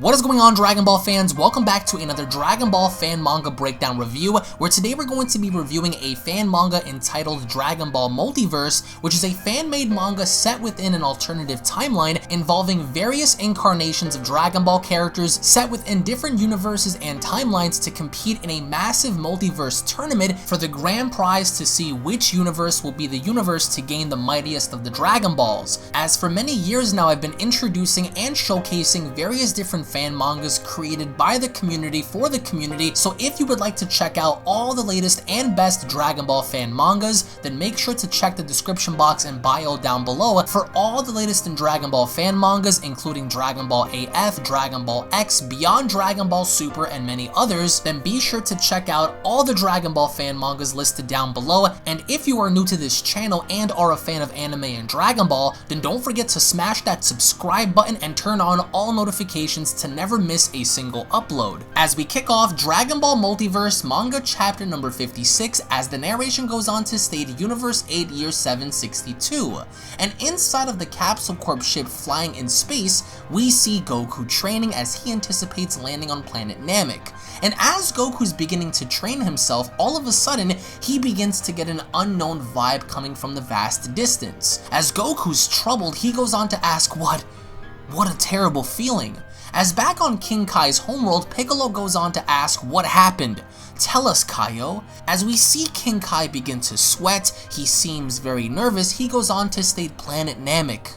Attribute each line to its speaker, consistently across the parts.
Speaker 1: What is going on, Dragon Ball fans? Welcome back to another Dragon Ball fan manga breakdown review, where today we're going to be reviewing a fan manga entitled Dragon Ball Multiverse, which is a fan-made manga set within an alternative timeline involving various incarnations of Dragon Ball characters set within different universes and timelines to compete in a massive multiverse tournament for the grand prize to see which universe will be the universe to gain the mightiest of the Dragon Balls. As for many years now, I've been introducing and showcasing various different fan mangas created by the community for the community, so if you would like to check out all the latest and best Dragon Ball fan mangas, then make sure to check the description box and bio down below for all the latest in Dragon Ball fan mangas, including Dragon Ball AF, Dragon Ball X, Beyond Dragon Ball Super, and many others. Then be sure to check out all the Dragon Ball fan mangas listed down below, and if you are new to this channel and are a fan of anime and Dragon Ball, then don't forget to smash that subscribe button and turn on all notifications to never miss a single upload. As we kick off Dragon Ball Multiverse manga chapter number 56, as the narration goes on to state Universe 8 year 762, and inside of the Capsule Corp ship flying in space, we see Goku training as he anticipates landing on planet Namek. And as Goku's beginning to train himself, all of a sudden he begins to get an unknown vibe coming from the vast distance. As Goku's troubled, he goes on to ask, what a terrible feeling. As back on King Kai's homeworld, Piccolo goes on to ask, what happened? Tell us, Kaio. As we see King Kai begin to sweat, he seems very nervous. He goes on to state planet Namek.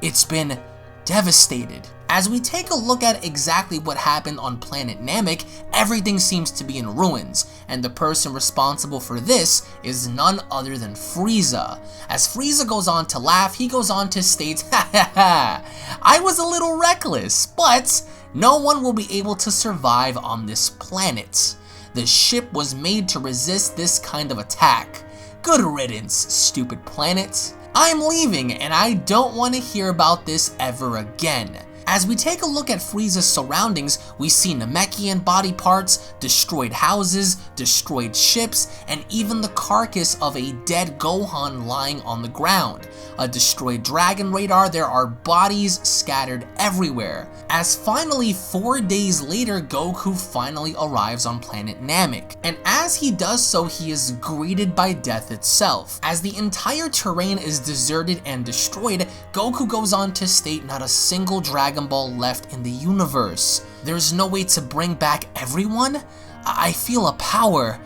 Speaker 1: It's been devastated. As we take a look at exactly what happened on planet Namek, everything seems to be in ruins, and the person responsible for this is none other than Frieza. As Frieza goes on to laugh, he goes on to state, ha ha ha, I was a little reckless, but no one will be able to survive on this planet. The ship was made to resist this kind of attack. Good riddance, stupid planet. I'm leaving, and I don't want to hear about this ever again. As we take a look at Frieza's surroundings, we see Namekian body parts, destroyed houses, destroyed ships, and even the carcass of a dead Gohan lying on the ground. A destroyed dragon radar, there are bodies scattered everywhere. As finally 4 days later, Goku finally arrives on planet Namek. And as he does so, he is greeted by death itself. As the entire terrain is deserted and destroyed, Goku goes on to state not a single Dragon Ball left in the universe. There's no way to bring back everyone? I feel a power.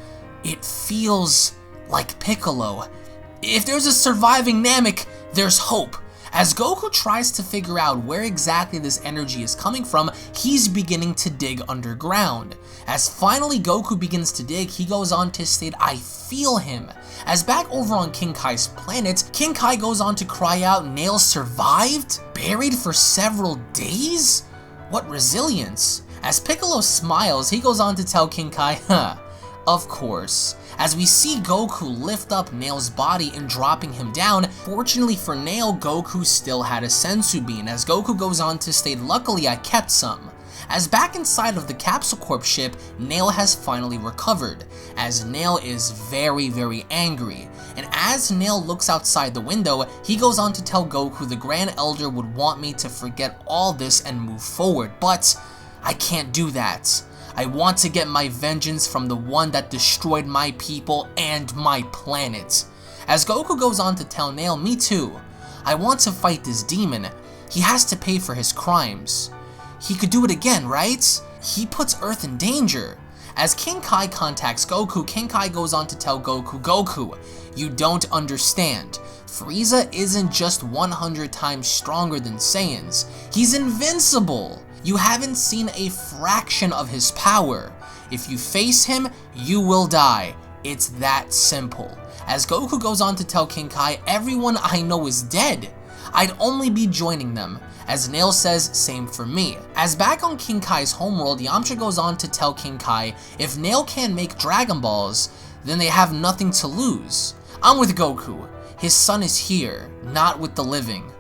Speaker 1: It feels like Piccolo. If there's a surviving Namek, there's hope. As Goku tries to figure out where exactly this energy is coming from, he's beginning to dig underground. As finally Goku begins to dig, he goes on to state, I feel him. As back over on King Kai's planet, King Kai goes on to cry out, Nail survived? Buried for several days? What resilience. As Piccolo smiles, he goes on to tell King Kai, of course. As we see Goku lift up Nail's body and dropping him down, fortunately for Nail, Goku still had a Senzu Bean, as Goku goes on to state, luckily I kept some. As back inside of the Capsule Corp ship, Nail has finally recovered, as Nail is very angry. And as Nail looks outside the window, he goes on to tell Goku the Grand Elder would want me to forget all this and move forward, but I can't do that. I want to get my vengeance from the one that destroyed my people and my planet. As Goku goes on to tell Nail, me too. I want to fight this demon. He has to pay for his crimes. He could do it again, right? He puts Earth in danger. As King Kai contacts Goku, King Kai goes on to tell Goku, Goku, you don't understand. Frieza isn't just 100 times stronger than Saiyans. He's invincible. You haven't seen a fraction of his power. If you face him, you will die. It's that simple. As Goku goes on to tell King Kai, everyone I know is dead. I'd only be joining them. As Nail says, same for me. As back on King Kai's homeworld, Yamcha goes on to tell King Kai, if Nail can't make Dragon Balls, then they have nothing to lose. I'm with Goku. His son is here, not with the living.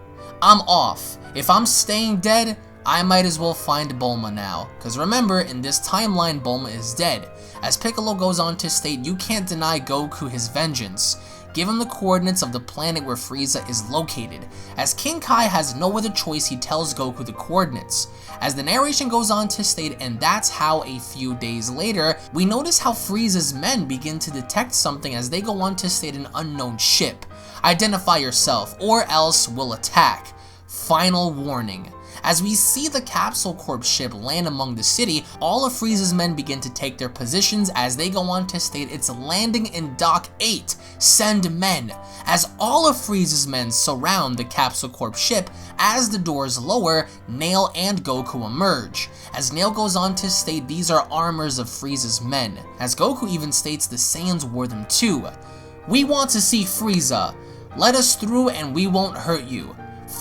Speaker 1: I'm off. If I'm staying dead, I might as well find Bulma now, cause remember, in this timeline Bulma is dead. As Piccolo goes on to state, you can't deny Goku his vengeance. Give him the coordinates of the planet where Frieza is located. As King Kai has no other choice, he tells Goku the coordinates. As the narration goes on to state, and that's how a few days later, we notice how Frieza's men begin to detect something as they go on to state an unknown ship. Identify yourself, or else we'll attack. Final warning. As we see the Capsule Corp ship land among the city, all of Frieza's men begin to take their positions as they go on to state it's landing in Dock 8, send men, as all of Frieza's men surround the Capsule Corp ship. As the doors lower, Nail and Goku emerge. As Nail goes on to state these are armors of Frieza's men, as Goku even states the Saiyans wore them too. We want to see Frieza. Let us through and we won't hurt you.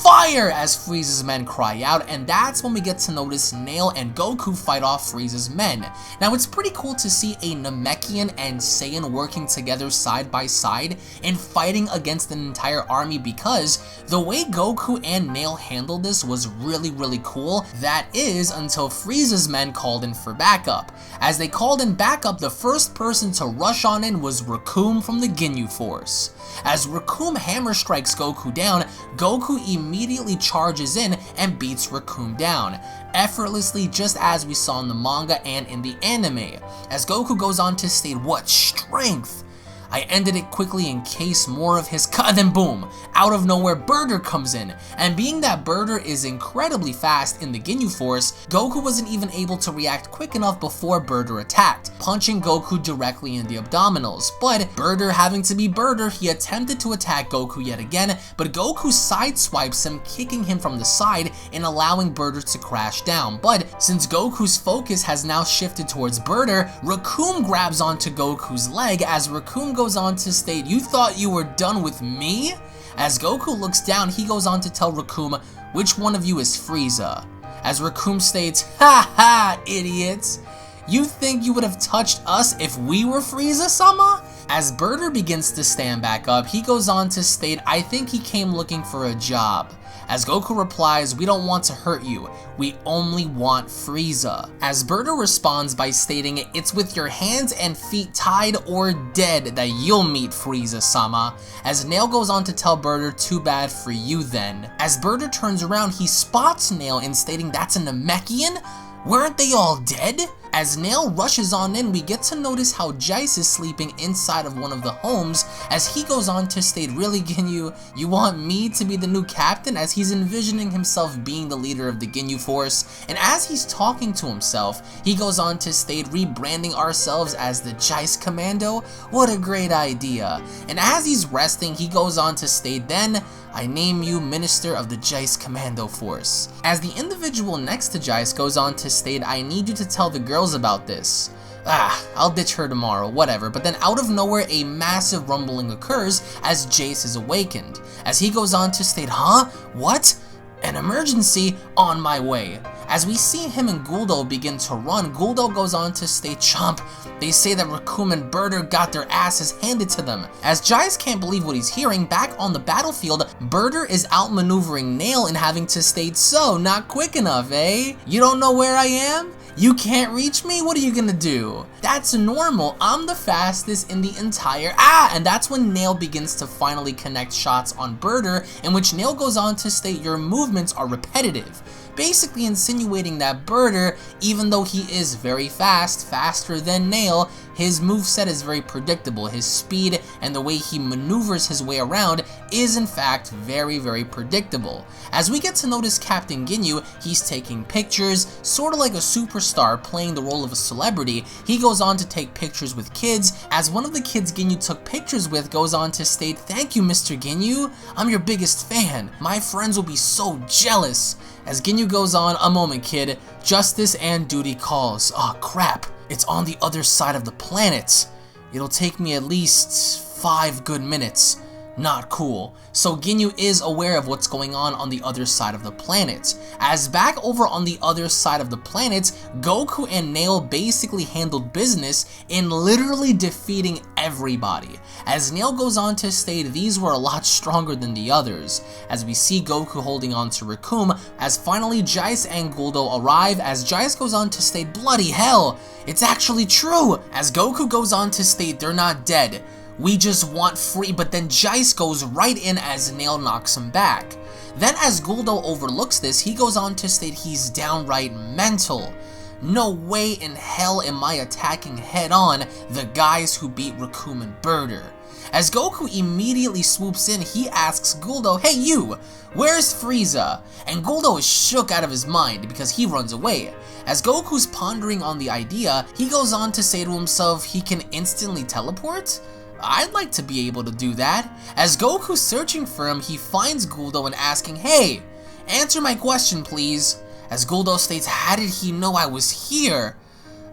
Speaker 1: Fire! As Frieza's men cry out, and that's when we get to notice Nail and Goku fight off Frieza's men. Now it's pretty cool to see a Namekian and Saiyan working together side by side and fighting against an entire army, because the way Goku and Nail handled this was really cool. That is, until Frieza's men called in for backup. As they called in backup, the first person to rush on in was Recoome from the Ginyu Force. As Recoome hammer strikes Goku down, Goku immediately charges in and beats Recoome down, effortlessly, just as we saw in the manga and in the anime. As Goku goes on to state, what strength! I ended it quickly in case more of his cut, then boom, out of nowhere Burger comes in, and being that Burger is incredibly fast in the Ginyu Force, Goku wasn't even able to react quick enough before Burger attacked, punching Goku directly in the abdominals. But Burger having to be Burger, he attempted to attack Goku yet again, but Goku sideswipes him, kicking him from the side and allowing Burger to crash down. But since Goku's focus has now shifted towards Burger, Recoome grabs onto Goku's leg as Recoome goes on to state, you thought you were done with me? As Goku looks down, he goes on to tell Recoome, which one of you is Frieza? As Recoome states, ha ha, idiots. You think you would have touched us if we were Frieza-sama? As Burger begins to stand back up, he goes on to state, I think he came looking for a job. As Goku replies, we don't want to hurt you, we only want Frieza. As Burger responds by stating, it's with your hands and feet tied or dead that you'll meet Frieza-sama. As Nail goes on to tell Burger, too bad for you then. As Burger turns around, he spots Nail and stating, that's a Namekian? Weren't they all dead? As Nail rushes on in, we get to notice how Jeice is sleeping inside of one of the homes, as he goes on to state, really Ginyu, you want me to be the new captain? As he's envisioning himself being the leader of the Ginyu Force, and as he's talking to himself, he goes on to state, rebranding ourselves as the Jeice Commando? What a great idea. And as he's resting, he goes on to state, then, I name you Minister of the Jeice Commando Force. As the individual next to Jeice goes on to state, I need you to tell the girls about this. I'll ditch her tomorrow, whatever. But then out of nowhere, a massive rumbling occurs as Jeice is awakened. As he goes on to state, huh? What? An emergency on my way. As we see him and Guldo begin to run, Guldo goes on to state, Chomp, they say that Recoome and Burger got their asses handed to them. As Jeice can't believe what he's hearing, back on the battlefield, Burger is outmaneuvering Nail and having to state, so, not quick enough, eh? You don't know where I am? You can't reach me? What are you gonna do? That's normal, I'm the fastest in the entire— and that's when Nail begins to finally connect shots on Burger, in which Nail goes on to state your movements are repetitive, basically insinuating that Burger, even though he is very fast, faster than Nail, his moveset is very predictable. His speed and the way he maneuvers his way around is in fact very predictable. As we get to notice Captain Ginyu, he's taking pictures, sort of like a superstar playing the role of a celebrity. He goes on to take pictures with kids, as one of the kids Ginyu took pictures with goes on to state, thank you Mr. Ginyu, I'm your biggest fan, my friends will be so jealous. As Ginyu goes on, a moment kid, justice and duty calls. Oh crap, it's on the other side of the planet. It'll take me at least 5 good minutes. Not cool. So Ginyu is aware of what's going on the other side of the planet. As back over on the other side of the planet, Goku and Nail basically handled business in literally defeating everybody. As Nail goes on to state these were a lot stronger than the others, as we see Goku holding on to Recoome, as finally Jaice and Guldo arrive, as Jaice goes on to state, bloody hell, it's actually true, as Goku goes on to state they're not dead. We just want free, but then Jaice goes right in as Nail knocks him back. Then as Guldo overlooks this, he goes on to state he's downright mental. No way in hell am I attacking head on the guys who beat Recoome and Birder. As Goku immediately swoops in, he asks Guldo, hey you, where's Frieza? And Guldo is shook out of his mind because he runs away. As Goku's pondering on the idea, he goes on to say to himself he can instantly teleport? I'd like to be able to do that. As Goku's searching for him, he finds Guldo and asking, hey, answer my question please. As Guldo states, how did he know I was here?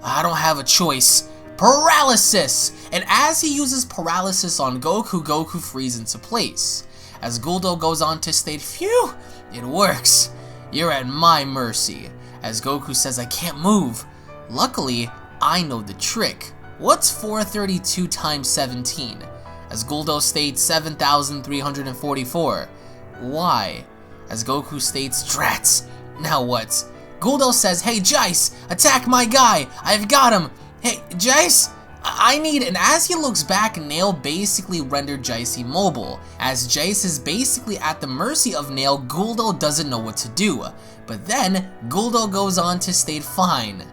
Speaker 1: I don't have a choice. Paralysis! And as he uses paralysis on Goku, Goku frees into place. As Guldo goes on to state, phew, it works. You're at my mercy. As Goku says, I can't move. Luckily, I know the trick. What's 432 times 17? As Guldo states, 7,344. Why? As Goku states, drats. Now what? Guldo says, hey Jaice, attack my guy. I've got him. Hey Jaice, I need, and as he looks back, Nail basically rendered Jaice immobile. As Jaice is basically at the mercy of Nail, Guldo doesn't know what to do. But then, Guldo goes on to state, fine,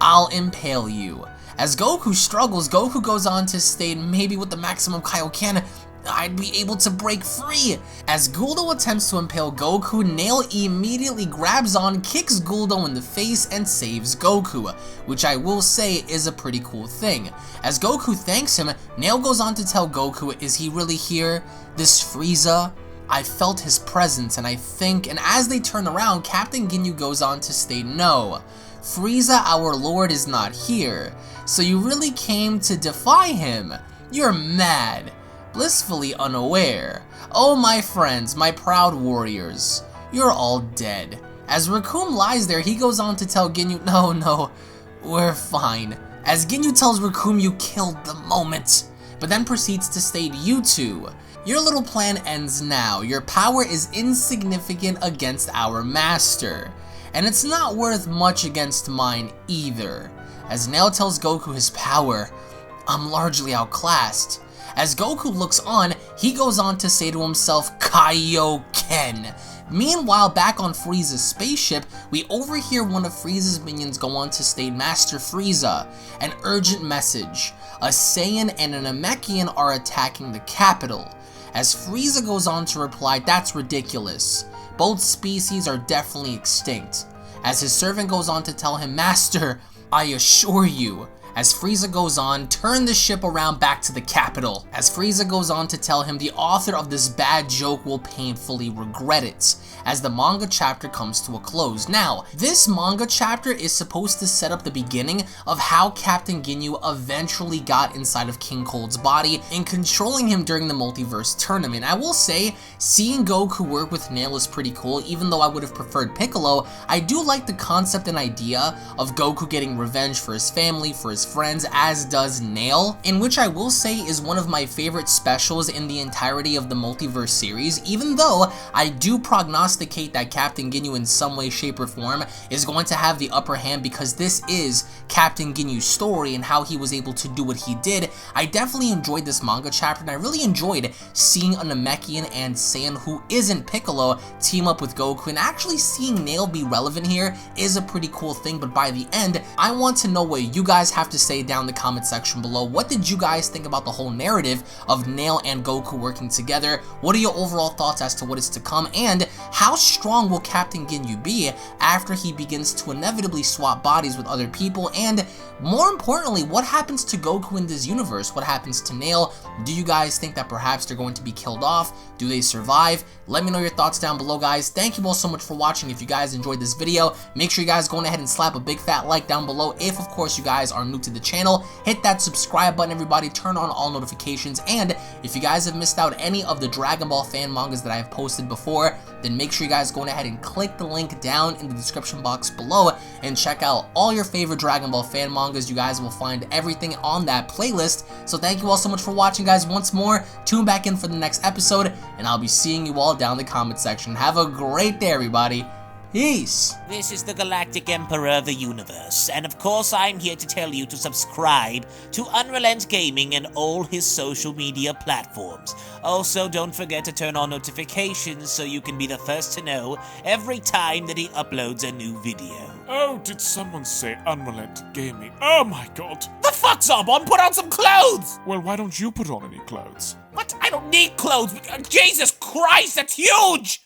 Speaker 1: I'll impale you. As Goku struggles, Goku goes on to state, maybe with the maximum Kaioken, I'd be able to break free. As Guldo attempts to impale Goku, Nail immediately grabs on, kicks Guldo in the face, and saves Goku, which I will say is a pretty cool thing. As Goku thanks him, Nail goes on to tell Goku, is he really here? This Frieza? I felt his presence, and I think, and as they turn around, Captain Ginyu goes on to state, no, Frieza, our lord, is not here. So you really came to defy him? You're mad. Blissfully unaware. Oh my friends, my proud warriors, you're all dead. As Recoome lies there, he goes on to tell Ginyu, no, we're fine. As Ginyu tells Recoome, you killed the moment, but then proceeds to state, you two, your little plan ends now. Your power is insignificant against our master, and it's not worth much against mine either. As Nail tells Goku his power, I'm largely outclassed. As Goku looks on, he goes on to say to himself, Kaioken. Meanwhile, back on Frieza's spaceship, we overhear one of Frieza's minions go on to state, Master Frieza, an urgent message. A Saiyan and a Namekian are attacking the capital. As Frieza goes on to reply, that's ridiculous. Both species are definitely extinct. As his servant goes on to tell him, Master, I assure you. As Frieza goes on, turn the ship around back to the capital. As Frieza goes on to tell him the author of this bad joke will painfully regret it, as the manga chapter comes to a close. Now, this manga chapter is supposed to set up the beginning of how Captain Ginyu eventually got inside of King Cold's body and controlling him during the Multiverse tournament. I will say, seeing Goku work with Nail is pretty cool, even though I would have preferred Piccolo. I do like the concept and idea of Goku getting revenge for his family, for his friends, as does Nail, in which I will say is one of my favorite specials in the entirety of the Multiverse series, even though I do prognosticate that Captain Ginyu in some way, shape, or form is going to have the upper hand because this is Captain Ginyu's story and how he was able to do what he did. I definitely enjoyed this manga chapter, and I really enjoyed seeing a Namekian and Saiyan who isn't Piccolo team up with Goku, and actually seeing Nail be relevant here is a pretty cool thing. But by the end, I want to know what you guys have to say down in the comment section below. What did you guys think about the whole narrative of Nail and Goku working together? What are your overall thoughts as to what is to come, and how strong will Captain Ginyu be after he begins to inevitably swap bodies with other people? And more importantly, what happens to Goku in this universe? What happens to Nail? Do you guys think that perhaps they're going to be killed off? Do they survive? Let me know your thoughts down below, guys. Thank you all so much for watching. If you guys enjoyed this video, make sure you guys go ahead and slap a big fat like down below. If of course you guys are new to the channel. Hit that subscribe button, everybody. Turn on all notifications. And if you guys have missed out any of the Dragon Ball fan mangas that I have posted before, then make sure you guys go ahead and click the link down in the description box below and check out all your favorite Dragon Ball fan mangas. You guys will find everything on that playlist. So thank you all so much for watching, guys. Once more, tune back in for the next episode, and I'll be seeing you all down in the comment section. Have a great day, everybody. Peace.
Speaker 2: This is the Galactic Emperor of the Universe, and of course I'm here to tell you to subscribe to UnrealEntGaming and all his social media platforms. Also, don't forget to turn on notifications so you can be the first to know every time that he uploads a new video.
Speaker 3: Oh, did someone say UnrealEntGaming? Oh my god!
Speaker 2: The fuck's up? On, put on some clothes!
Speaker 3: Well, why don't you put on any clothes?
Speaker 2: What? I don't need clothes! Jesus Christ, that's huge!